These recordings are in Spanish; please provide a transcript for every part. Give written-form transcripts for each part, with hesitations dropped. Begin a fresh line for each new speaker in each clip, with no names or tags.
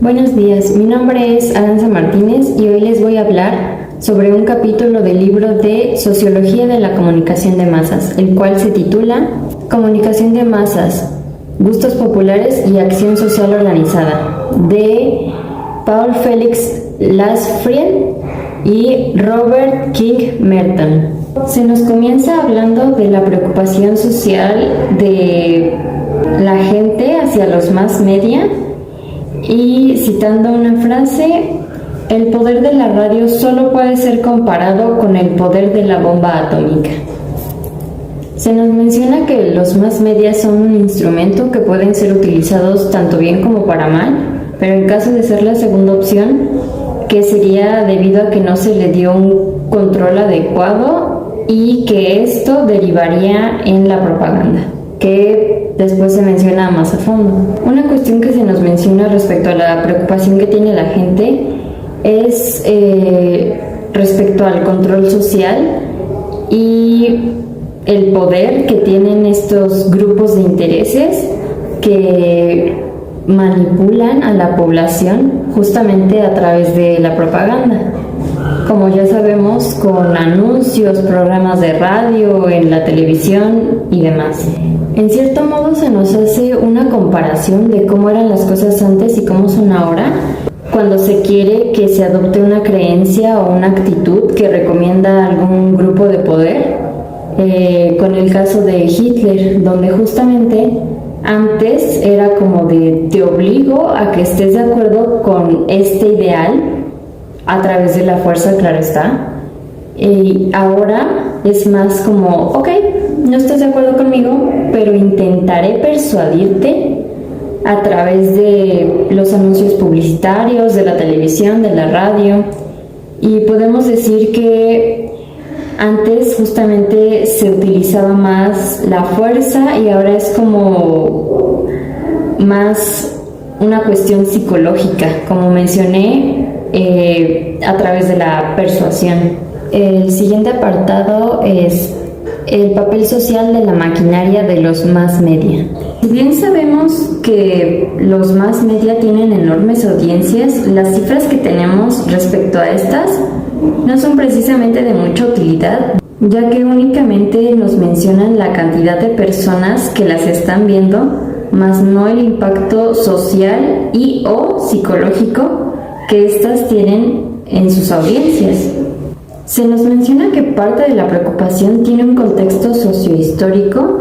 Buenos días, mi nombre es Aranza Martínez y hoy les voy a hablar sobre un capítulo del libro de Sociología de la Comunicación de Masas, el cual se titula Comunicación de Masas, Gustos Populares y Acción Social Organizada, de Paul Felix Lasfried y Robert King Merton. Se nos comienza hablando de la preocupación social de la gente hacia los más media y citando una frase: el poder de la radio solo puede ser comparado con el poder de la bomba atómica. Se nos menciona que los más media son un instrumento que pueden ser utilizados tanto bien como para mal, pero en caso de ser la segunda opción, que sería debido a que no se le dio un control adecuado y que esto derivaría en la propaganda, que después se menciona más a fondo. Una cuestión que se nos menciona respecto a la preocupación que tiene la gente es respecto al control social y el poder que tienen estos grupos de intereses que manipulan a la población justamente a través de la propaganda. Como ya sabemos, con anuncios, programas de radio, en la televisión y demás. En cierto modo se nos hace una comparación de cómo eran las cosas antes y cómo son ahora, cuando se quiere que se adopte una creencia o una actitud que recomienda algún grupo de poder, con el caso de Hitler, donde justamente antes era como de te obligo a que estés de acuerdo con este ideal a través de la fuerza, claro está. Y ahora es más como, ok, no estás de acuerdo conmigo, pero intentaré persuadirte a través de los anuncios publicitarios, de la televisión, de la radio. Y podemos decir que antes justamente se utilizaba más la fuerza y ahora es como más una cuestión psicológica, como mencioné, a través de la persuasión. El siguiente apartado es el papel social de la maquinaria de los más media. Si bien sabemos que los más media tienen enormes audiencias, las cifras que tenemos respecto a estas no son precisamente de mucha utilidad, ya que únicamente nos mencionan la cantidad de personas que las están viendo, más no el impacto social y o psicológico que éstas tienen en sus audiencias. Se nos menciona que parte de la preocupación tiene un contexto sociohistórico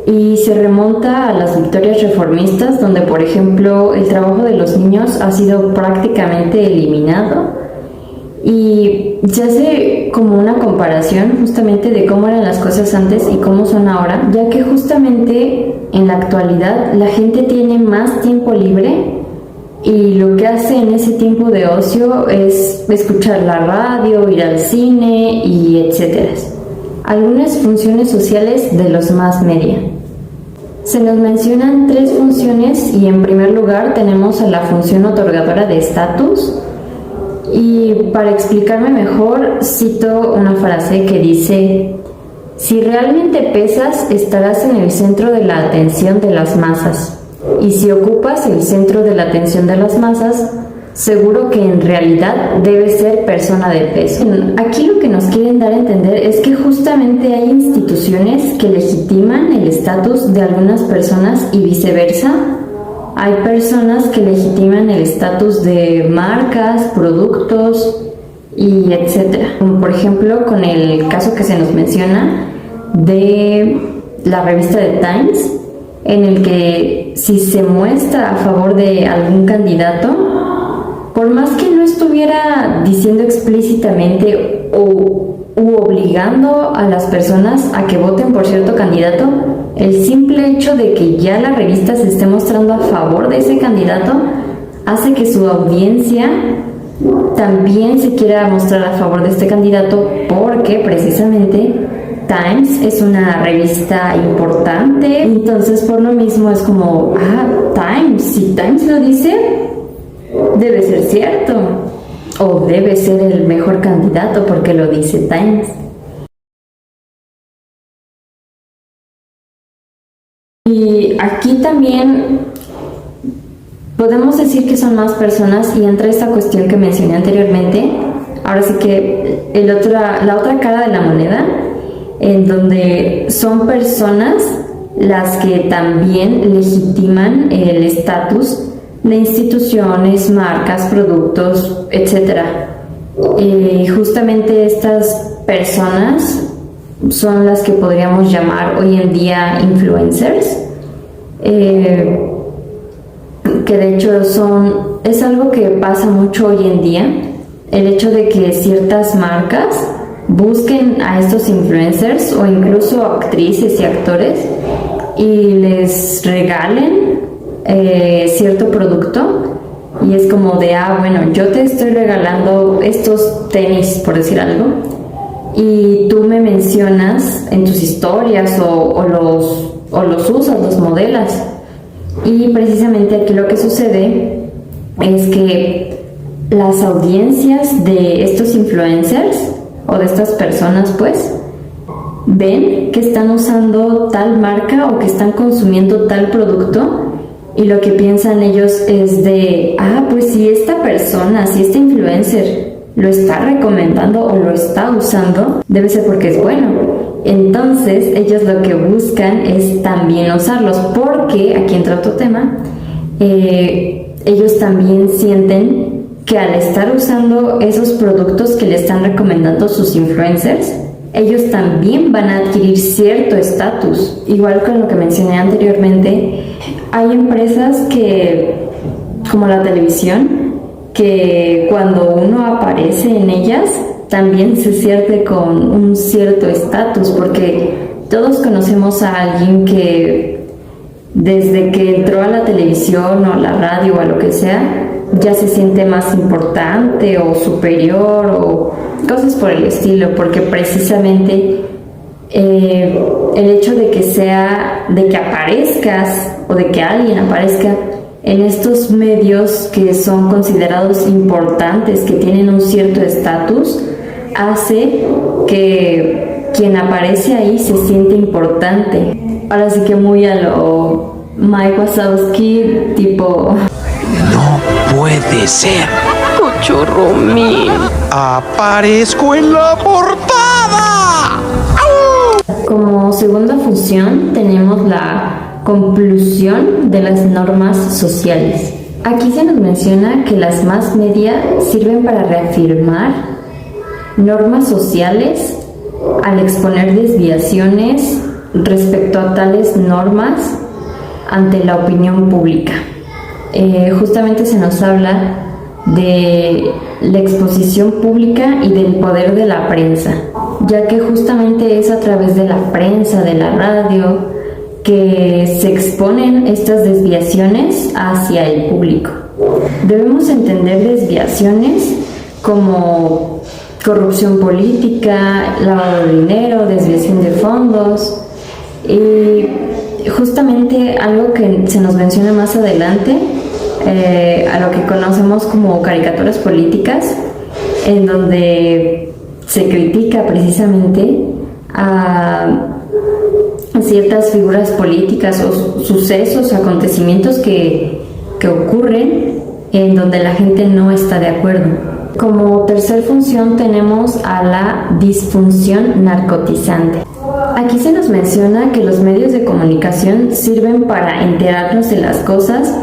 y se remonta a las victorias reformistas, donde por ejemplo el trabajo de los niños ha sido prácticamente eliminado, y se hace como una comparación justamente de cómo eran las cosas antes y cómo son ahora, ya que justamente en la actualidad la gente tiene más tiempo libre y lo que hace en ese tiempo de ocio es escuchar la radio, ir al cine y etcétera. Algunas funciones sociales de los más media. Se nos mencionan 3 funciones y en primer lugar tenemos a la función otorgadora de estatus. Y para explicarme mejor, cito una frase que dice: si realmente pesas, estarás en el centro de la atención de las masas. Y si ocupas el centro de la atención de las masas, seguro que en realidad debes ser persona de peso. Aquí lo que nos quieren dar a entender es que justamente hay instituciones que legitiman el estatus de algunas personas y viceversa. Hay personas que legitiman el estatus de marcas, productos y etcétera. Como por ejemplo con el caso que se nos menciona de la revista de Times, en el que si se muestra a favor de algún candidato, por más que no estuviera diciendo explícitamente u obligando a las personas a que voten por cierto candidato, el simple hecho de que ya la revista se esté mostrando a favor de ese candidato hace que su audiencia también se quiera mostrar a favor de este candidato, porque precisamente Times es una revista importante. Entonces por lo mismo es como, Times, si Times lo dice, debe ser cierto, o debe ser el mejor candidato porque lo dice Times. Y aquí también podemos decir que son más personas y entra esta cuestión que mencioné anteriormente. Ahora sí que la otra cara de la moneda, en donde son personas las que también legitiman el estatus de instituciones, marcas, productos, etc. Justamente estas personas son las que podríamos llamar hoy en día influencers, que de hecho es algo que pasa mucho hoy en día, el hecho de que ciertas marcas busquen a estos influencers o incluso actrices y actores y les regalen cierto producto, y es como de, bueno, yo te estoy regalando estos tenis, por decir algo, y tú me mencionas en tus historias o los usas, los modelas. Y precisamente aquí lo que sucede es que las audiencias de estos influencers o de estas personas pues ven que están usando tal marca o que están consumiendo tal producto, y lo que piensan ellos es de, pues si esta persona, si este influencer lo está recomendando o lo está usando, debe ser porque es bueno. Entonces ellos lo que buscan es también usarlos, porque, aquí entra otro tema, ellos también sienten que al estar usando esos productos que le están recomendando sus influencers, ellos también van a adquirir cierto estatus. Igual con lo que mencioné anteriormente, hay empresas que, como la televisión, que cuando uno aparece en ellas también se siente con un cierto estatus, porque todos conocemos a alguien que desde que entró a la televisión o a la radio o a lo que sea, ya se siente más importante o superior o cosas por el estilo, porque precisamente el hecho de que aparezcas o de que alguien aparezca en estos medios que son considerados importantes, que tienen un cierto estatus, hace que quien aparece ahí se siente importante. Ahora sí que muy a lo Mike Wazowski, tipo...
No puede ser.
Cochorro mío.
¡Aparezco en la portada!
Como segunda función tenemos la conclusión de las normas sociales. Aquí se nos menciona que las mass media sirven para reafirmar normas sociales al exponer desviaciones respecto a tales normas ante la opinión pública. Justamente se nos habla de la exposición pública y del poder de la prensa, ya que justamente es a través de la prensa, de la radio, que se exponen estas desviaciones hacia el público. Debemos entender desviaciones como corrupción política, lavado de dinero, desviación de fondos, y justamente algo que se nos menciona más adelante, a lo que conocemos como caricaturas políticas, en donde se critica precisamente a ciertas figuras políticas o sucesos, acontecimientos que ocurren en donde la gente no está de acuerdo. Como tercer función tenemos a la disfunción narcotizante. Aquí se nos menciona que los medios de comunicación sirven para enterarnos de las cosas,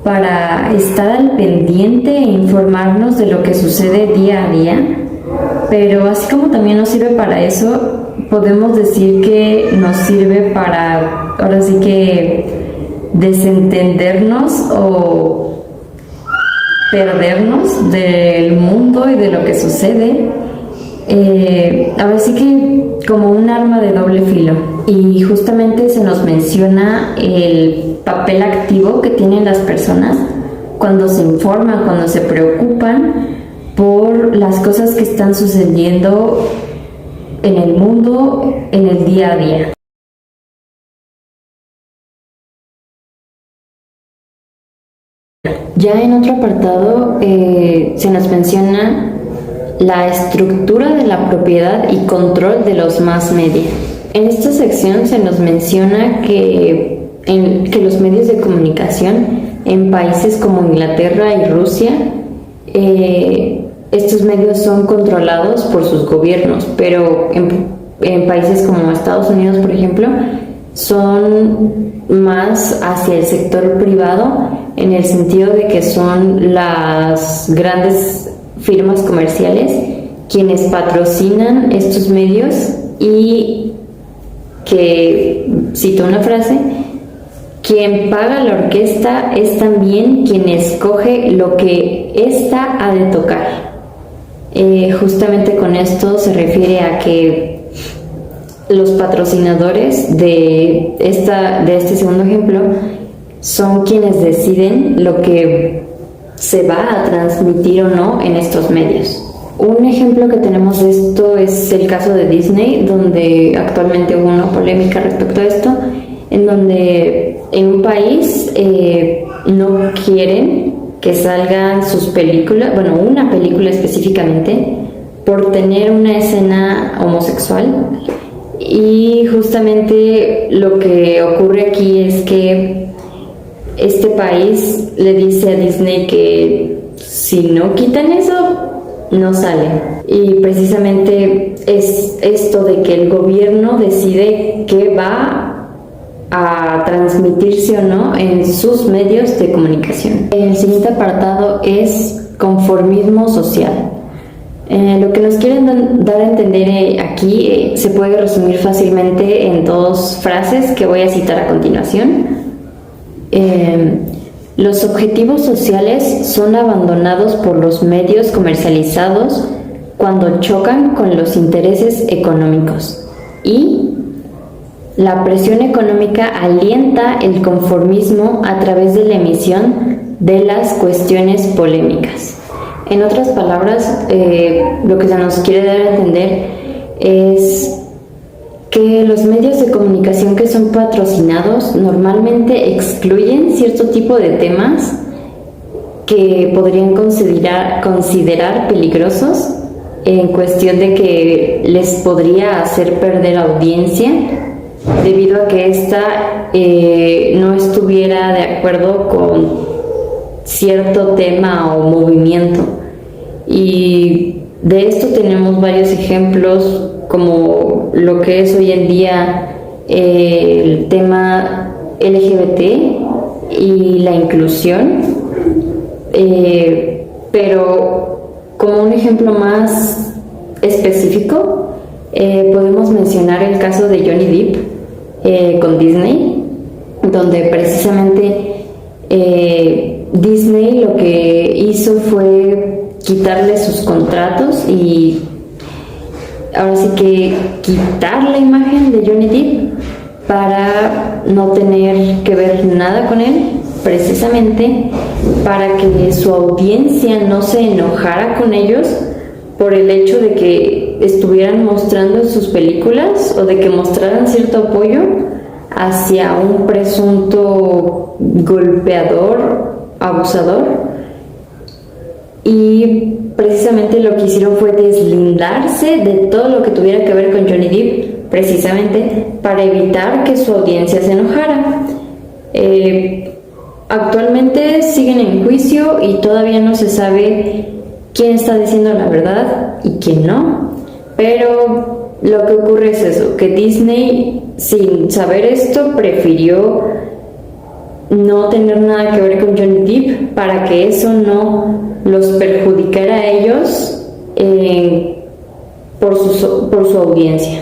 para estar al pendiente e informarnos de lo que sucede día a día, pero así como también nos sirve para eso, podemos decir que nos sirve para, ahora sí que, desentendernos o perdernos del mundo y de lo que sucede. Ahora sí que como un arma de doble filo, y justamente se nos menciona el papel activo que tienen las personas cuando se informan, cuando se preocupan por las cosas que están sucediendo en el mundo, en el día a día. Ya en otro apartado se nos menciona la estructura de la propiedad y control de los mass media. En esta sección se nos menciona que los medios de comunicación en países como Inglaterra y Rusia, estos medios son controlados por sus gobiernos, pero en países como Estados Unidos, por ejemplo, son más hacia el sector privado, en el sentido de que son las grandes firmas comerciales quienes patrocinan estos medios y que, cito una frase, quien paga la orquesta es también quien escoge lo que ésta ha de tocar. Justamente con esto se refiere a que los patrocinadores de este segundo ejemplo son quienes deciden lo que se va a transmitir o no en estos medios. Un ejemplo que tenemos de esto es el caso de Disney, donde actualmente hubo una polémica respecto a esto, en donde en un país no quieren que salgan sus películas, bueno, una película específicamente, por tener una escena homosexual. Y justamente lo que ocurre aquí es que este país le dice a Disney que si no quitan eso, no sale. Y precisamente es esto de que el gobierno decide qué va a transmitirse o no en sus medios de comunicación. El siguiente apartado es conformismo social. Lo que nos quieren dar a entender aquí se puede resumir fácilmente en dos frases que voy a citar a continuación. Los objetivos sociales son abandonados por los medios comercializados cuando chocan con los intereses económicos, y la presión económica alienta el conformismo a través de la emisión de las cuestiones polémicas. En otras palabras, lo que se nos quiere dar a entender es que los medios de comunicación que son patrocinados normalmente excluyen cierto tipo de temas que podrían considerar peligrosos, en cuestión de que les podría hacer perder audiencia debido a que ésta no estuviera de acuerdo con cierto tema o movimiento. Y de esto tenemos varios ejemplos, como lo que es hoy en día el tema LGBT y la inclusión, pero como un ejemplo más específico podemos mencionar el caso de Johnny Depp con Disney, donde precisamente Disney lo que hizo fue quitarle sus contratos y ahora sí que quitar la imagen de Johnny Depp para no tener que ver nada con él, precisamente para que su audiencia no se enojara con ellos por el hecho de que estuvieran mostrando sus películas o de que mostraran cierto apoyo hacia un presunto golpeador, abusador. Y precisamente lo que hicieron fue deslindarse de todo lo que tuviera que ver con Johnny Depp, precisamente para evitar que su audiencia se enojara. Actualmente siguen en juicio y todavía no se sabe quién está diciendo la verdad y quién no, pero lo que ocurre es eso, que Disney, sin saber esto, prefirió no tener nada que ver con Johnny Depp para que eso no los perjudicara a ellos por su audiencia.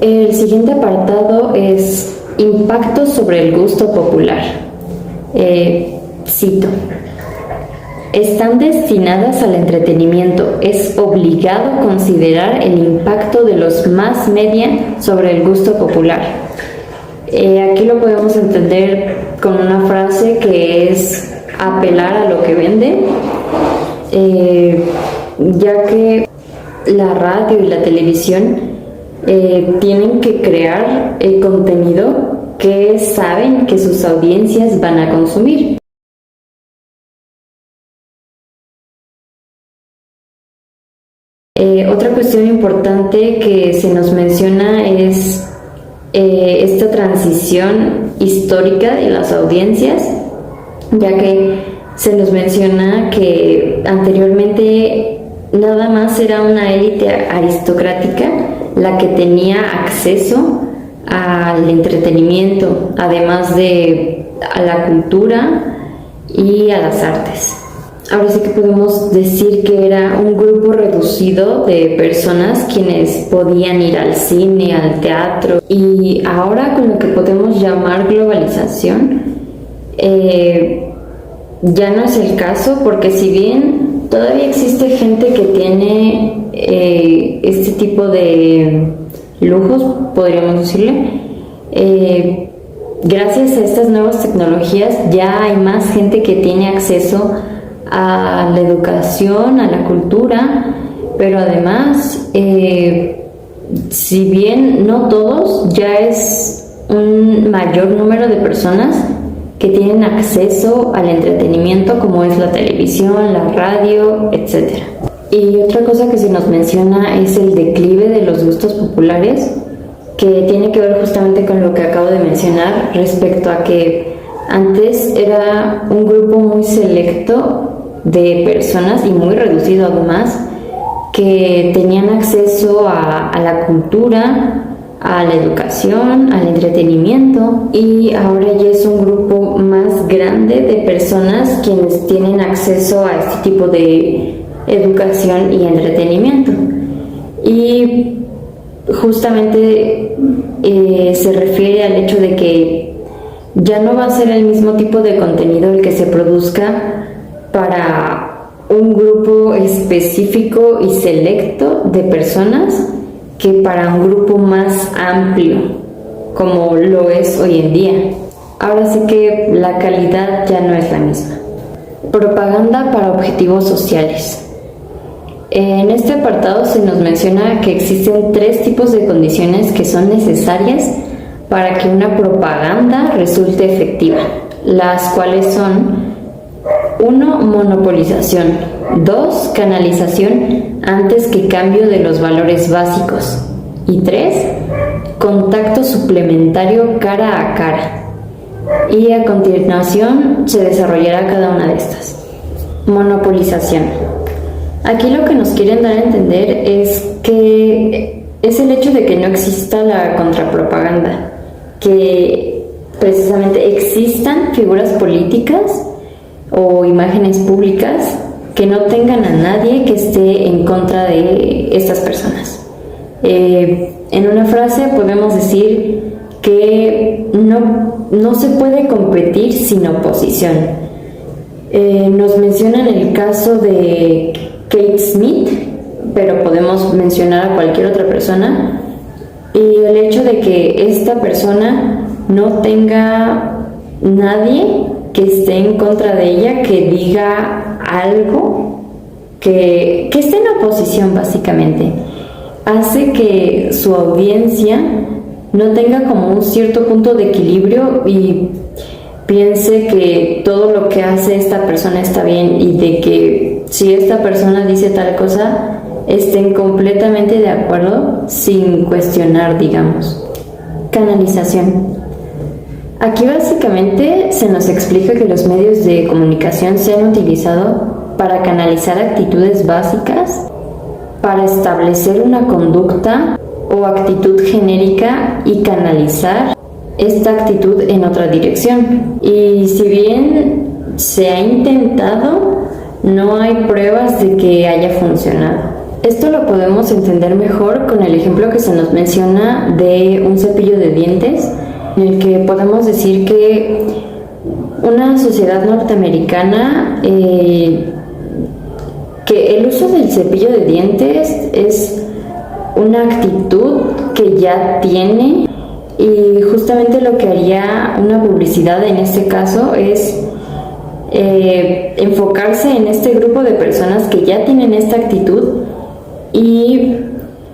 El siguiente apartado es impacto sobre el gusto popular. Cito: están destinadas al entretenimiento. Es obligado considerar el impacto de los mass media sobre el gusto popular. Aquí lo podemos entender con una frase que es apelar a lo que vende, ya que la radio y la televisión tienen que crear el contenido que saben que sus audiencias van a consumir. Otra cuestión importante que se nos menciona es esta transición histórica de las audiencias, ya que se nos menciona que anteriormente nada más era una élite aristocrática la que tenía acceso al entretenimiento, además de a la cultura y a las artes. Ahora sí que podemos decir que era un grupo reducido de personas quienes podían ir al cine, al teatro, y ahora con lo que podemos llamar globalización, ya no es el caso, porque si bien todavía existe gente que tiene este tipo de lujos, podríamos decirle, gracias a estas nuevas tecnologías ya hay más gente que tiene acceso a la educación, a la cultura, pero además, si bien no todos, ya es un mayor número de personas que tienen acceso al entretenimiento, como es la televisión, la radio, etc. Y otra cosa que se nos menciona es el declive de los gustos populares, que tiene que ver justamente con lo que acabo de mencionar respecto a que antes era un grupo muy selecto de personas y muy reducido además, que tenían acceso a la cultura, a la educación, al entretenimiento, y ahora ya es un grupo más grande de personas quienes tienen acceso a este tipo de educación y entretenimiento. Y justamente se refiere al hecho de que ya no va a ser el mismo tipo de contenido el que se produzca para un grupo específico y selecto de personas que para un grupo más amplio, como lo es hoy en día. Ahora sí que la calidad ya no es la misma. Propaganda para objetivos sociales. En este apartado se nos menciona que existen 3 tipos de condiciones que son necesarias para que una propaganda resulte efectiva, las cuales son: 1. Monopolización. 2. Canalización antes que cambio de los valores básicos. Y 3. Contacto suplementario cara a cara. Y a continuación se desarrollará cada una de estas. Monopolización. Aquí lo que nos quieren dar a entender es que es el hecho de que no exista la contrapropaganda, que precisamente existan figuras políticas o imágenes públicas que no tengan a nadie que esté en contra de estas personas. En una frase podemos decir que no se puede competir sin oposición. Nos mencionan el caso de Kate Smith, pero podemos mencionar a cualquier otra persona, y el hecho de que esta persona no tenga nadie que esté en contra de ella, que diga algo, que esté en oposición básicamente, hace que su audiencia no tenga como un cierto punto de equilibrio y piense que todo lo que hace esta persona está bien, y de que si esta persona dice tal cosa, estén completamente de acuerdo sin cuestionar, digamos. Canalización. Aquí básicamente se nos explica que los medios de comunicación se han utilizado para canalizar actitudes básicas, para establecer una conducta o actitud genérica y canalizar esta actitud en otra dirección. Y si bien se ha intentado, no hay pruebas de que haya funcionado. Esto lo podemos entender mejor con el ejemplo que se nos menciona de un cepillo de dientes, en el que podemos decir que una sociedad norteamericana, que el uso del cepillo de dientes es una actitud que ya tiene, y justamente lo que haría una publicidad en este caso es enfocarse en este grupo de personas que ya tienen esta actitud y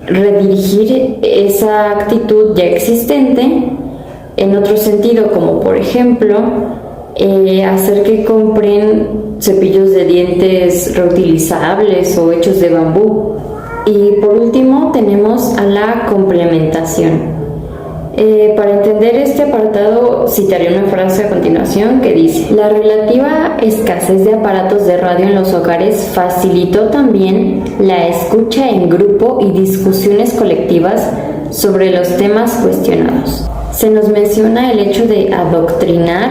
redirigir esa actitud ya existente en otro sentido, como por ejemplo hacer que compren cepillos de dientes reutilizables o hechos de bambú. Y por último tenemos a la complementación. Para entender este apartado citaré una frase a continuación que dice: la relativa escasez de aparatos de radio en los hogares facilitó también la escucha en grupo y discusiones colectivas sobre los temas cuestionados. Se nos menciona el hecho de adoctrinar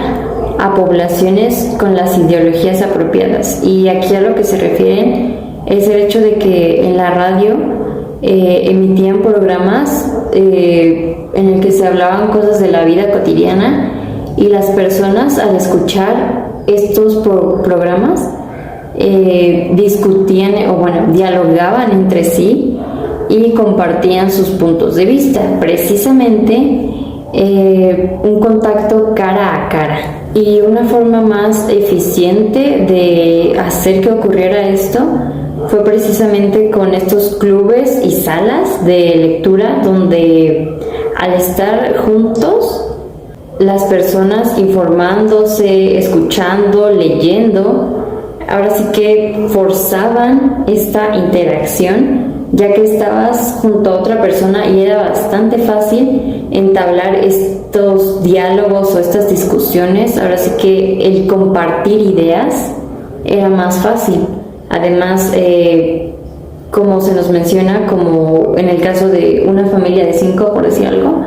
a poblaciones con las ideologías apropiadas, y aquí a lo que se refieren es el hecho de que en la radio emitían programas en el que se hablaban cosas de la vida cotidiana, y las personas al escuchar estos programas discutían dialogaban entre sí y compartían sus puntos de vista, precisamente un contacto cara a cara. Y una forma más eficiente de hacer que ocurriera esto fue precisamente con estos clubes y salas de lectura, donde al estar juntos las personas informándose, escuchando, leyendo, ahora sí que forzaban esta interacción, ya que estabas junto a otra persona y era bastante fácil entablar estos diálogos o estas discusiones. Ahora sí que el compartir ideas era más fácil. Además, como se nos menciona, como en el caso de una familia de 5, por decir algo,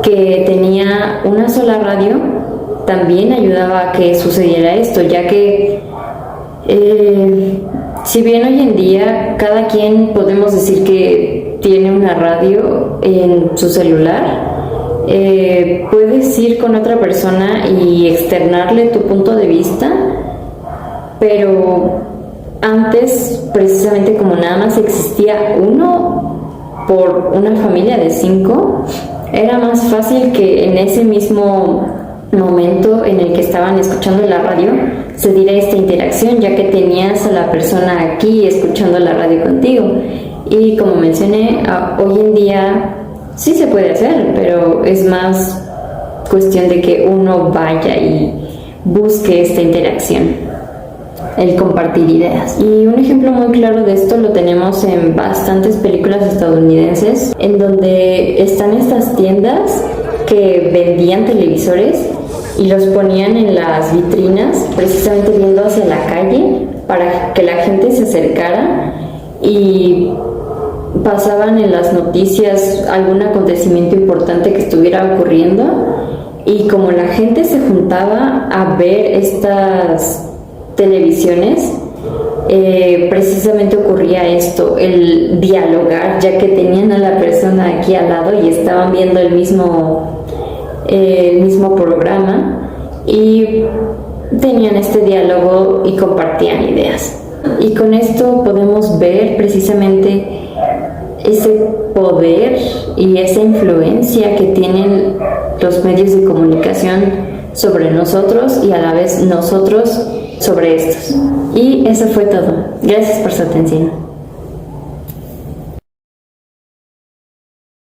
que tenía una sola radio, también ayudaba a que sucediera esto, ya que si bien hoy en día cada quien podemos decir que tiene una radio en su celular, puedes ir con otra persona y externarle tu punto de vista, pero antes, precisamente como nada más existía uno por una familia de 5, era más fácil que en ese mismo momento en el que estaban escuchando la radio se diera esta interacción, ya que tenías a la persona aquí escuchando la radio contigo. Y como mencioné, hoy en día sí se puede hacer, pero es más cuestión de que uno vaya y busque esta interacción, el compartir ideas. Y un ejemplo muy claro de esto lo tenemos en bastantes películas estadounidenses, en donde están estas tiendas que vendían televisores y los ponían en las vitrinas, precisamente viendo hacia la calle, para que la gente se acercara y pasaban en las noticias algún acontecimiento importante que estuviera ocurriendo, y como la gente se juntaba a ver estas televisiones, precisamente ocurría esto, el dialogar, ya que tenían a la persona aquí al lado y estaban viendo el mismo programa y tenían este diálogo y compartían ideas. Y con esto podemos ver precisamente ese poder y esa influencia que tienen los medios de comunicación sobre nosotros y a la vez nosotros sobre estos. Y eso fue todo. Gracias por su atención.